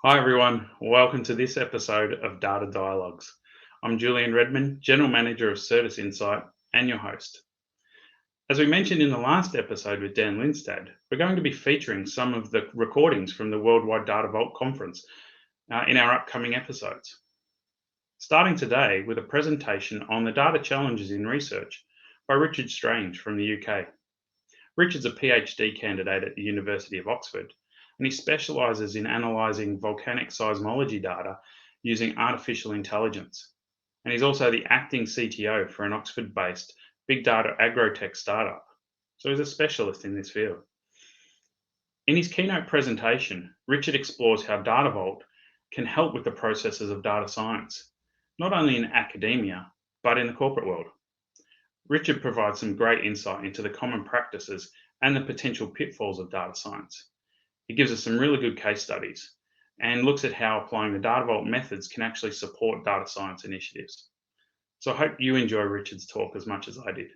Hi everyone, welcome to this episode of Data Dialogues. I'm Julien Redmond, General Manager of Certus Insight and your host. As we mentioned in the last episode with Dan Lindstad, we're going to be featuring some of the recordings from the Worldwide Data Vault conference in our upcoming episodes. Starting today with a presentation on the data challenges in research by Richard Strange from the UK. Richard's a PhD candidate at the University of Oxford, and he specialises in analysing volcanic seismology data using artificial intelligence. And he's also the acting CTO for an Oxford-based big data agrotech startup. So he's a specialist in this field. In his keynote presentation, Richard explores how Data Vault can help with the processes of data science, not only in academia, but in the corporate world. Richard provides some great insight into the common practices and the potential pitfalls of data science. He gives us some really good case studies and looks at how applying the Data Vault methods can actually support data science initiatives. So I hope you enjoy Richard's talk as much as I did.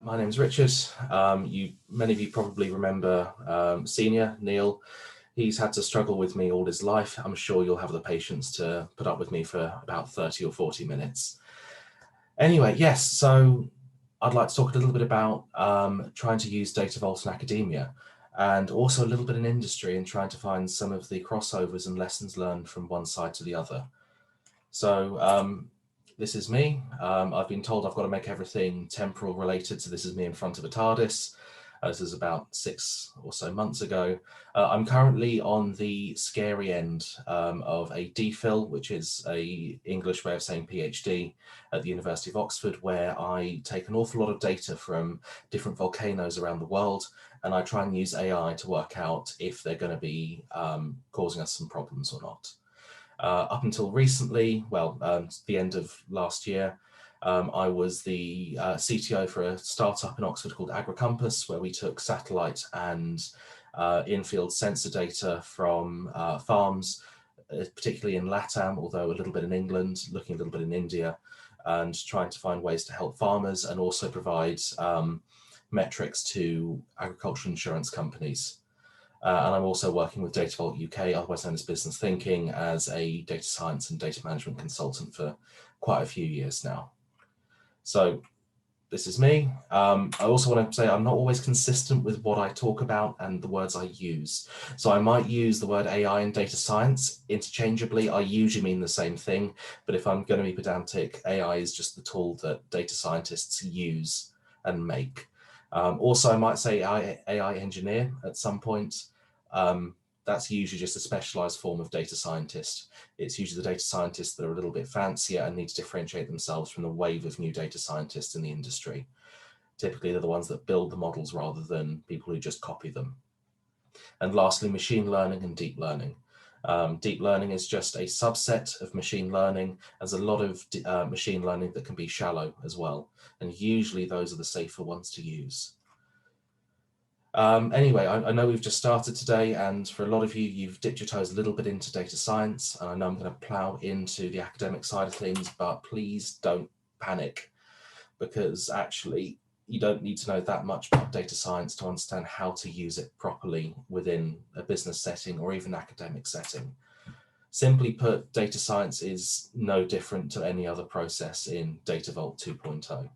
My name's Richard. Many of you probably remember Senior, Neil. He's had to struggle with me all his life. I'm sure you'll have the patience to put up with me for about 30 or 40 minutes. Anyway, yes, so I'd like to talk a little bit about trying to use Data Vault in academia, and also a little bit in industry and trying to find some of the crossovers and lessons learned from one side to the other. So this is me. I've been told I've got to make everything temporal related, so this is me in front of a TARDIS. This is about 6 or so months ago. I'm currently on the scary end of a D.Phil, which is a English way of saying PhD at the University of Oxford, where I take an awful lot of data from different volcanoes around the world, and I try and use AI to work out if they're going to be causing us some problems or not. Up until recently, the end of last year, I was the CTO for a startup in Oxford called Agricompas, where we took satellite and in-field sensor data from farms, particularly in LATAM, although a little bit in England, looking a little bit in India, and trying to find ways to help farmers and also provide metrics to agricultural insurance companies. And I'm also working with Data Vault UK, otherwise known as Business Thinking, as a data science and data management consultant for quite a few years now. So this is me. I also want to say I'm not always consistent with what I talk about and the words I use. So I might use the word AI and data science interchangeably. I usually mean the same thing, but if I'm going to be pedantic, AI is just the tool that data scientists use and make. Also, I might say AI engineer at some point. That's usually just a specialized form of data scientist. It's usually the data scientists that are a little bit fancier and need to differentiate themselves from the wave of new data scientists in the industry. Typically, they're the ones that build the models rather than people who just copy them. And lastly, machine learning and deep learning. Deep learning is just a subset of machine learning. There's a lot of machine learning that can be shallow as well. And usually those are the safer ones to use. Anyway, I know we've just started today, and for a lot of you, you've dipped your toes a little bit into data science, and I know I'm going to plow into the academic side of things, but please don't panic, because actually you don't need to know that much about data science to understand how to use it properly within a business setting or even academic setting. Simply put, data science is no different to any other process in Data Vault 2.0.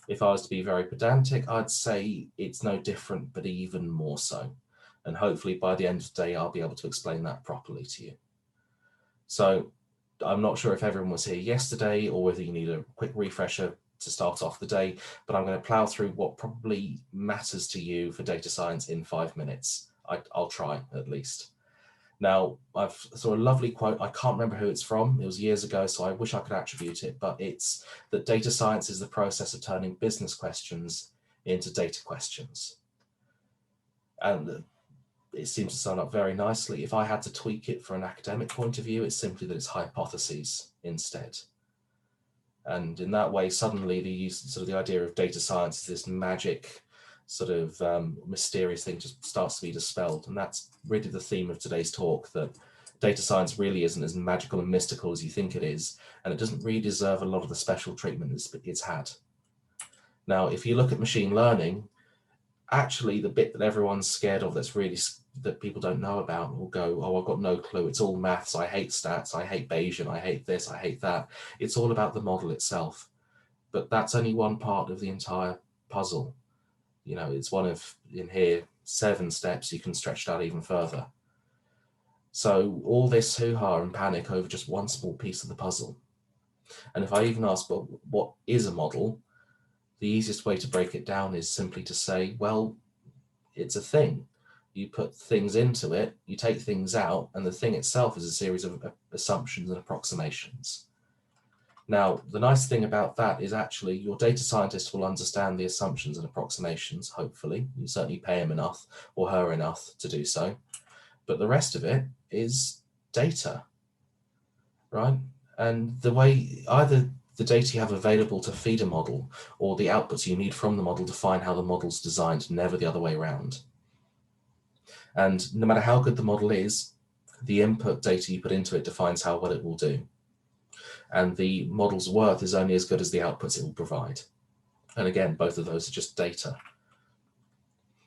If I was to be very pedantic, I'd say it's no different, but even more so. And hopefully by the end of the day, I'll be able to explain that properly to you. So I'm not sure if everyone was here yesterday or whether you need a quick refresher to start off the day, but I'm going to plow through what probably matters to you for data science in 5 minutes. I'll try at least. Now, I've saw a lovely quote. I can't remember who it's from. It was years ago, so I wish I could attribute it, but it's that data science is the process of turning business questions into data questions. And it seems to sum up very nicely. If I had to tweak it for an academic point of view, it's simply that it's hypotheses instead. And in that way, suddenly the idea of data science is this magic sort of mysterious thing just starts to be dispelled. And that's really the theme of today's talk, that data science really isn't as magical and mystical as you think it is, and it doesn't really deserve a lot of the special treatment it's had. Now, if you look at machine learning, actually the bit that everyone's scared of, that people don't know about, will go, oh, I've got no clue, it's all maths, I hate stats, I hate Bayesian, I hate this, I hate that. It's all about the model itself. But that's only one part of the entire puzzle. It's one of, in here, 7 steps. You can stretch that even further. So all this hoo-ha and panic over just one small piece of the puzzle. And if I even ask, well, what is a model? The easiest way to break it down is simply to say, well, it's a thing. You put things into it, you take things out, and the thing itself is a series of assumptions and approximations. Now, the nice thing about that is actually your data scientist will understand the assumptions and approximations, hopefully. You certainly pay him enough or her enough to do so. But the rest of it is data, right? And the way either the data you have available to feed a model or the outputs you need from the model define how the model's designed, never the other way around. And no matter how good the model is, the input data you put into it defines how well it will do. And the model's worth is only as good as the outputs it will provide. And again, both of those are just data.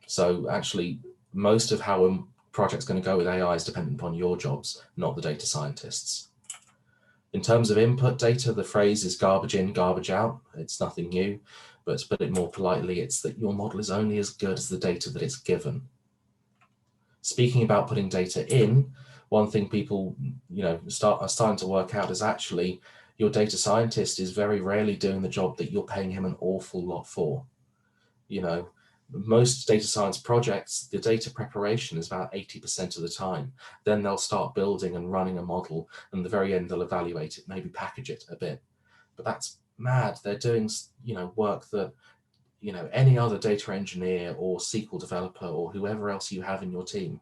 So actually, most of how a project's going to go with AI is dependent upon your jobs, not the data scientists. In terms of input data, the phrase is garbage in, garbage out. It's nothing new, but to put it more politely, it's that your model is only as good as the data that it's given. Speaking about putting data in, one thing people are starting to work out is actually your data scientist is very rarely doing the job that you're paying him an awful lot for. Most data science projects, the data preparation is about 80% of the time. Then they'll start building and running a model, and at the very end they'll evaluate it, maybe package it a bit. But that's mad. They're doing work that any other data engineer or SQL developer or whoever else you have in your team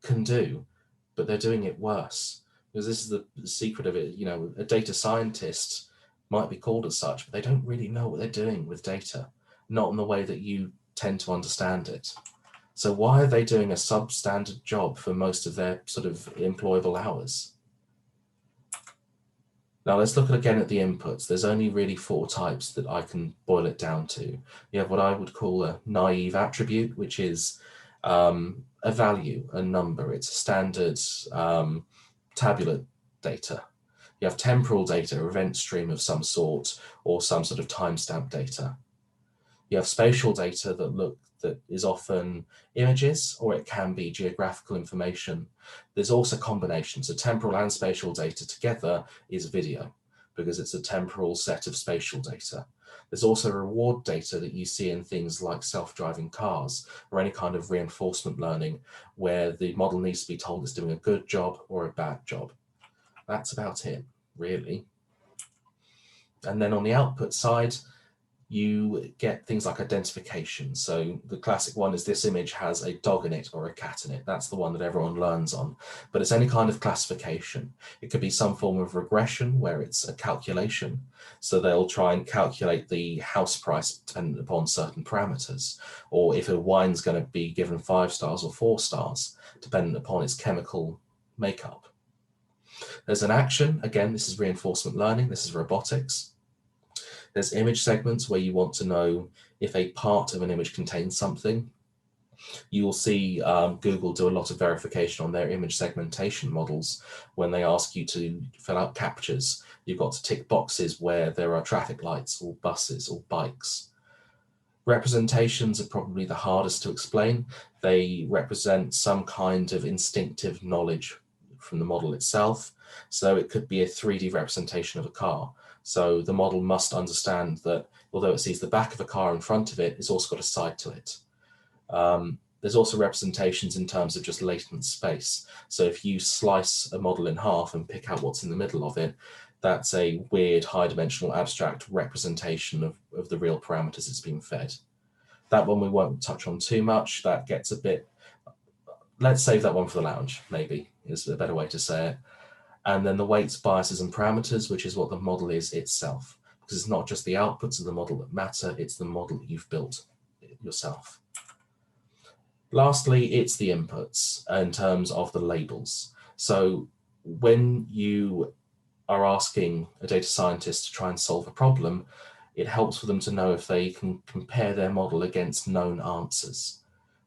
can do, but they're doing it worse. Because this is the secret of it. A data scientist might be called as such, but they don't really know what they're doing with data, not in the way that you tend to understand it. So why are they doing a substandard job for most of their sort of employable hours? Now let's look again at the inputs. There's only really 4 types that I can boil it down to. You have what I would call a naive attribute, which is a value, a number. It's a standard tabular data. You have temporal data, event stream of some sort, or some sort of timestamp data. You have spatial data that is often images, or it can be geographical information. There's also combinations. So temporal and spatial data together is video, because it's a temporal set of spatial data. There's also reward data that you see in things like self-driving cars or any kind of reinforcement learning where the model needs to be told it's doing a good job or a bad job. That's about it, really. And then on the output side, you get things like identification. So the classic one is this image has a dog in it or a cat in it. That's the one that everyone learns on, but it's any kind of classification. It could be some form of regression where it's a calculation. So they'll try and calculate the house price dependent upon certain parameters, or if a wine's going to be given 5 stars or 4 stars, dependent upon its chemical makeup. There's an action. Again, this is reinforcement learning. This is robotics. There's image segments where you want to know if a part of an image contains something. You will see Google do a lot of verification on their image segmentation models when they ask you to fill out captures. You've got to tick boxes where there are traffic lights or buses or bikes. Representations are probably the hardest to explain. They represent some kind of instinctive knowledge from the model itself. So it could be a 3D representation of a car. So the model must understand that although it sees the back of a car in front of it, it's also got a side to it. There's also representations in terms of just latent space. So if you slice a model in half and pick out what's in the middle of it, that's a weird high-dimensional abstract representation of the real parameters it's being fed. That one we won't touch on too much. That gets a bit, let's save that one for the lounge, maybe, is a better way to say it. And then the weights, biases, and parameters, which is what the model is itself. Because it's not just the outputs of the model that matter, it's the model that you've built yourself. Lastly, it's the inputs in terms of the labels. So when you are asking a data scientist to try and solve a problem, it helps for them to know if they can compare their model against known answers.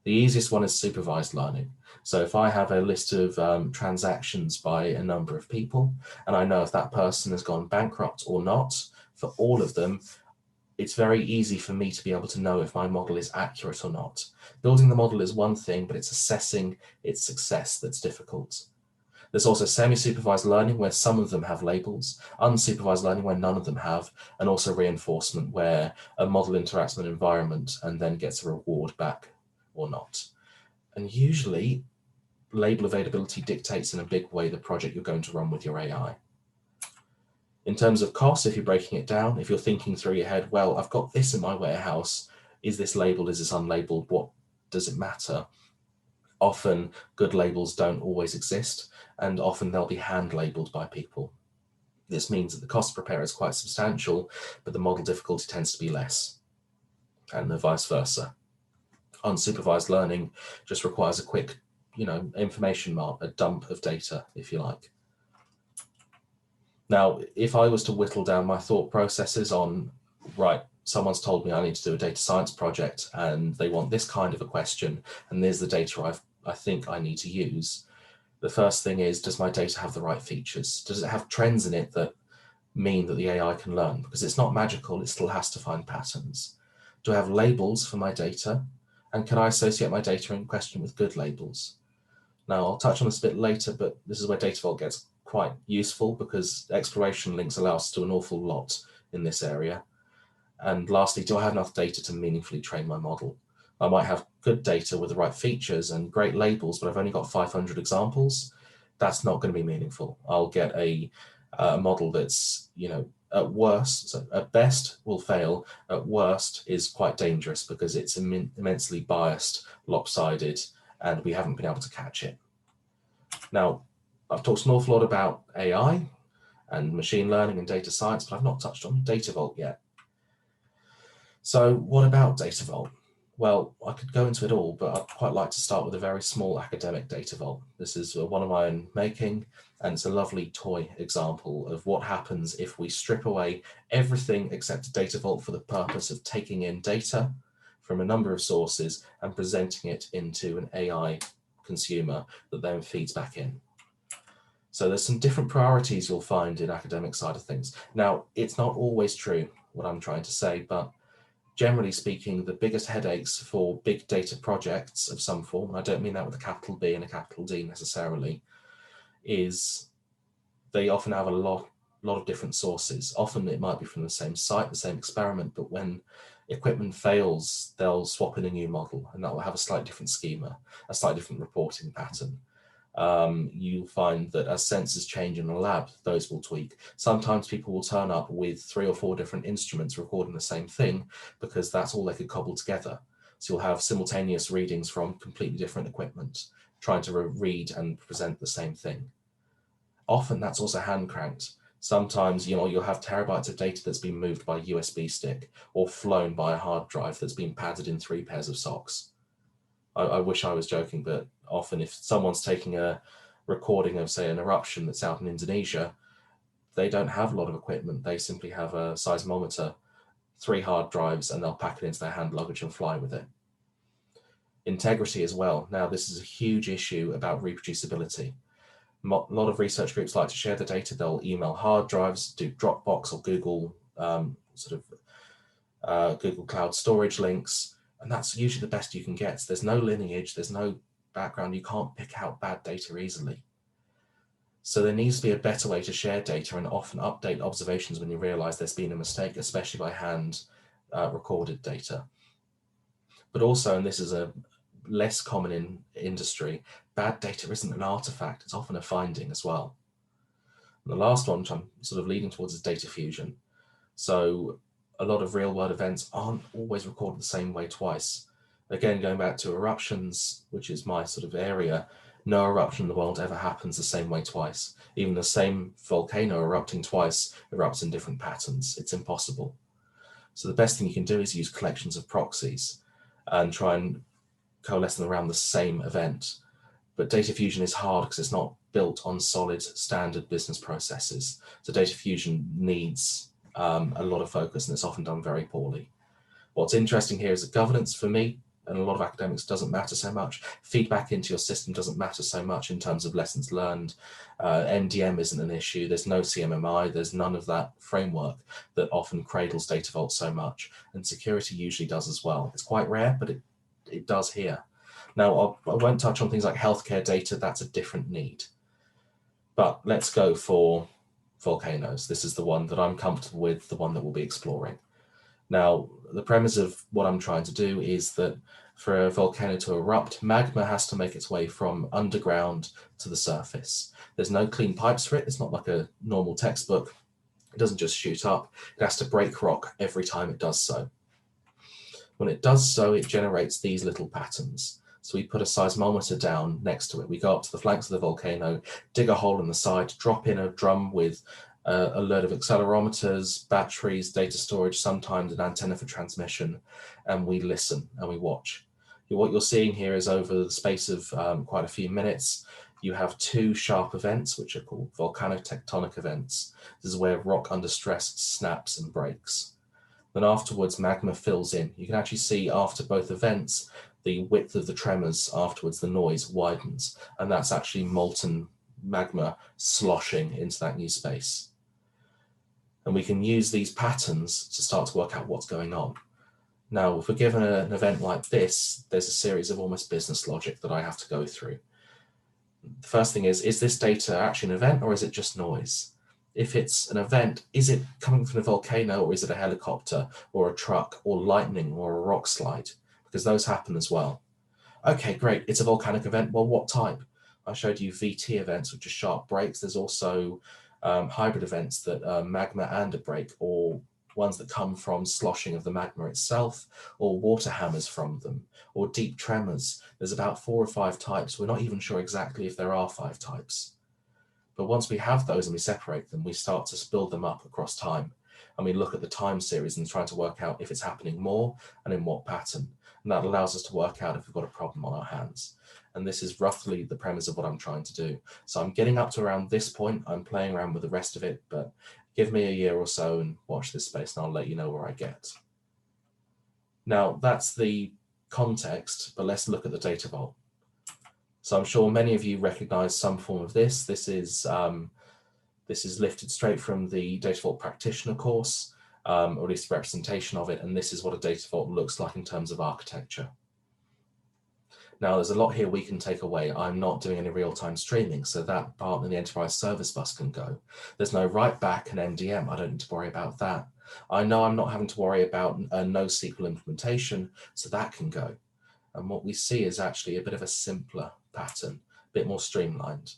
The easiest one is supervised learning. So if I have a list of transactions by a number of people, and I know if that person has gone bankrupt or not, for all of them, it's very easy for me to be able to know if my model is accurate or not. Building the model is one thing, but it's assessing its success that's difficult. There's also semi-supervised learning where some of them have labels, unsupervised learning where none of them have, and also reinforcement where a model interacts with an environment and then gets a reward back or not. And usually label availability dictates in a big way the project you're going to run with your AI. In terms of cost, if you're breaking it down, if you're thinking through your head, well, I've got this in my warehouse, is this labeled, is this unlabeled, what does it matter? Often good labels don't always exist, and often they'll be hand labeled by people. This means that the cost to prepare is quite substantial, but the model difficulty tends to be less, and the vice versa. Unsupervised learning just requires a quick, information mark, a dump of data, if you like. Now, if I was to whittle down my thought processes on, right, someone's told me I need to do a data science project and they want this kind of a question, and there's the data I think I need to use. The first thing is, does my data have the right features? Does it have trends in it that mean that the AI can learn? Because it's not magical, it still has to find patterns. Do I have labels for my data? And can I associate my data in question with good labels? Now, I'll touch on this a bit later, but this is where Data Vault gets quite useful because exploration links allow us to do an awful lot in this area. And lastly, do I have enough data to meaningfully train my model? I might have good data with the right features and great labels, but I've only got 500 examples. That's not going to be meaningful. I'll get a model that's, at worst, so at best will fail, at worst is quite dangerous because it's immensely biased, lopsided, and we haven't been able to catch it. Now, I've talked an awful lot about AI and machine learning and data science, but I've not touched on Data Vault yet. So what about Data Vault? Well, I could go into it all, but I'd quite like to start with a very small academic Data Vault. This is one of my own making, and it's a lovely toy example of what happens if we strip away everything except Data Vault for the purpose of taking in data from a number of sources and presenting it into an AI consumer that then feeds back in. So there's some different priorities you'll find in academic side of things. Now, it's not always true what I'm trying to say, but generally speaking, the biggest headaches for big data projects of some form, and I don't mean that with a capital B and a capital D necessarily, is they often have a lot of different sources. Often it might be from the same site, the same experiment, but when equipment fails, they'll swap in a new model, and that will have a slightly different schema, a slightly different reporting pattern. You'll find that as sensors change in a lab, those will tweak. Sometimes people will turn up with 3 or 4 different instruments recording the same thing because that's all they could cobble together. So you'll have simultaneous readings from completely different equipment trying to read and present the same thing. Often that's also hand cranked. Sometimes you'll have terabytes of data that's been moved by a USB stick or flown by a hard drive that's been padded in 3 pairs of socks. I wish I was joking, but often if someone's taking a recording of, say, an eruption that's out in Indonesia, they don't have a lot of equipment. They simply have a seismometer, 3 hard drives, and they'll pack it into their hand luggage and fly with it. Integrity as well. Now, this is a huge issue about reproducibility. A lot of research groups like to share the data. They'll email hard drives, do Dropbox or Google Google Cloud storage links, and that's usually the best you can get. So there's no lineage, there's no background, you can't pick out bad data easily. So there needs to be a better way to share data and often update observations when you realize there's been a mistake, especially by hand recorded data. But also, and this is a less common in industry, bad data isn't an artifact, it's often a finding as well. And the last one, which I'm sort of leading towards, is data fusion. So a lot of real world events aren't always recorded the same way twice. Again, going back to eruptions, which is my sort of area, no eruption in the world ever happens the same way twice. Even the same volcano erupting twice erupts in different patterns. It's impossible. So the best thing you can do is use collections of proxies and try and coalesce them around the same event. But data fusion is hard because it's not built on solid standard business processes. So data fusion needs a lot of focus, and it's often done very poorly. What's interesting here is that governance, for me, and a lot of academics, doesn't matter so much. Feedback into your system doesn't matter so much in terms of lessons learned. MDM isn't an issue. There's no CMMI. There's none of that framework that often cradles data vault so much. And security usually does as well. It's quite rare, but it does here. Now, I won't touch on things like healthcare data. That's a different need. But let's go for volcanoes. This is the one that I'm comfortable with, the one that we'll be exploring. Now, the premise of what I'm trying to do is that for a volcano to erupt, magma has to make its way from underground to the surface. There's no clean pipes for it. It's not like a normal textbook. It doesn't just shoot up. It has to break rock every time it does so. When it does so, it generates these little patterns. So we put a seismometer down next to it. We go up to the flanks of the volcano, dig a hole in the side, drop in a drum with a load of accelerometers, batteries, data storage, sometimes an antenna for transmission, and we listen and we watch. What you're seeing here is over the space of quite a few minutes, you have two sharp events, which are called volcanotectonic events. This is where rock under stress snaps and breaks. Then afterwards, magma fills in. You can actually see after both events, the width of the tremors afterwards, the noise widens, and that's actually molten magma sloshing into that new space. And we can use these patterns to start to work out what's going on. Now, if we're given an event like this, there's a series of almost business logic that I have to go through. The first thing is this data actually an event or is it just noise? If it's an event, is it coming from a volcano or is it a helicopter or a truck or lightning or a rock slide? Because those happen as well. Okay, great, it's a volcanic event. Well, what type? I showed you VT events, which are sharp breaks. There's also hybrid events that are magma and a break, or ones that come from sloshing of the magma itself, or water hammers from them, or deep tremors. There's about 4 or 5 types. We're not even sure exactly if there are 5 types. But once we have those and we separate them, we start to build them up across time. And we look at the time series and try to work out if it's happening more and in what pattern. And that allows us to work out if we've got a problem on our hands. And this is roughly the premise of what I'm trying to do. So I'm getting up to around this point. I'm playing around with the rest of it, but give me a year or so and watch this space and I'll let you know where I get. Now that's the context, but let's look at the data vault. So I'm sure many of you recognize some form of this. This is lifted straight from the Data Vault Practitioner course, or at least a representation of it, and this is what a data vault looks like in terms of architecture. Now, there's a lot here we can take away. I'm not doing any real-time streaming, so that part in the enterprise service bus can go. There's no write back and MDM. I don't need to worry about that. I know I'm not having to worry about a NoSQL implementation, so that can go. And what we see is actually a bit of a simpler pattern, a bit more streamlined.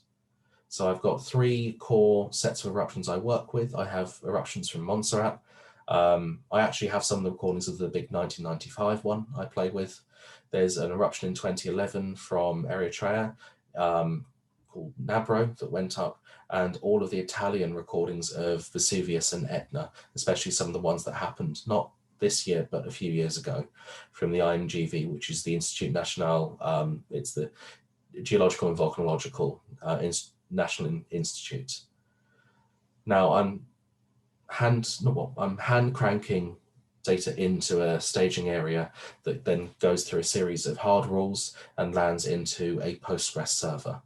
So I've got 3 core sets of eruptions I work with. I have eruptions from Montserrat. I actually have some of the recordings of the big 1995 one I played with. There's an eruption in 2011 from Eritrea called Nabro that went up, and all of the Italian recordings of Vesuvius and Etna, especially some of the ones that happened not this year, but a few years ago from the IMGV, which is the Institut National, it's the Geological and Volcanological National Institute. Now I'm hand cranking data into a staging area that then goes through a series of hard rules and lands into a Postgres server.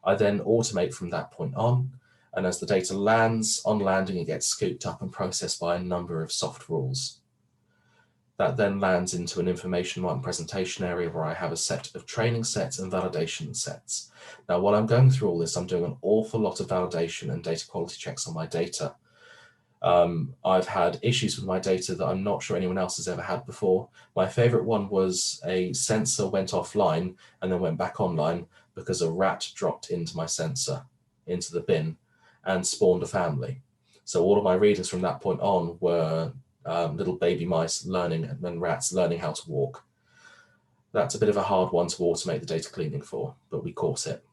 I then automate from that point on, and as the data lands, on landing it gets scooped up and processed by a number of soft rules. That then lands into an information and presentation area where I have a set of training sets and validation sets. Now, while I'm going through all this, I'm doing an awful lot of validation and data quality checks on my data. I've had issues with my data that I'm not sure anyone else has ever had before. My favorite one was a sensor went offline and then went back online because a rat dropped into my sensor, into the bin, and spawned a family. So all of my readings from that point on were little baby mice learning and rats learning how to walk. That's a bit of a hard one to automate the data cleaning for, but we caught it.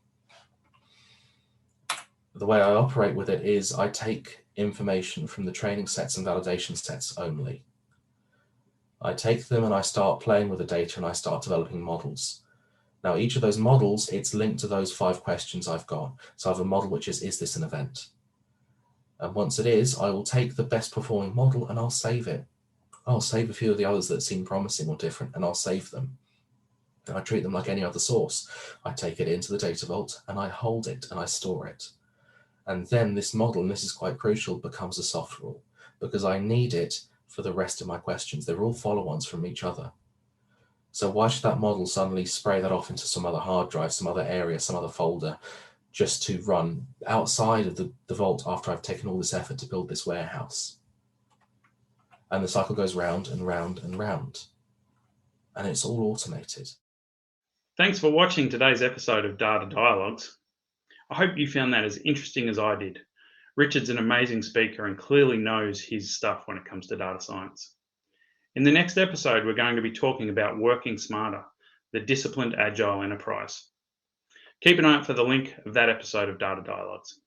The way I operate with it is I take information from the training sets and validation sets only. I take them and I start playing with the data and I start developing models. Now, each of those models, it's linked to those 5 questions I've got. So I have a model which is this an event? And once it is, I will take the best performing model and I'll save it. I'll save a few of the others that seem promising or different, and I'll save them. And I treat them like any other source. I take it into the data vault and I hold it and I store it. And then this model, and this is quite crucial, becomes a soft rule, because I need it for the rest of my questions. They're all follow-ons from each other. So why should that model suddenly spray that off into some other hard drive, some other area, some other folder, just to run outside of the vault after I've taken all this effort to build this warehouse? And the cycle goes round and round and round. And it's all automated. Thanks for watching today's episode of Data Dialogues. I hope you found that as interesting as I did. Richard's an amazing speaker and clearly knows his stuff when it comes to data science. In the next episode, we're going to be talking about working smarter, the disciplined agile enterprise. Keep an eye out for the link of that episode of Data Dialogues.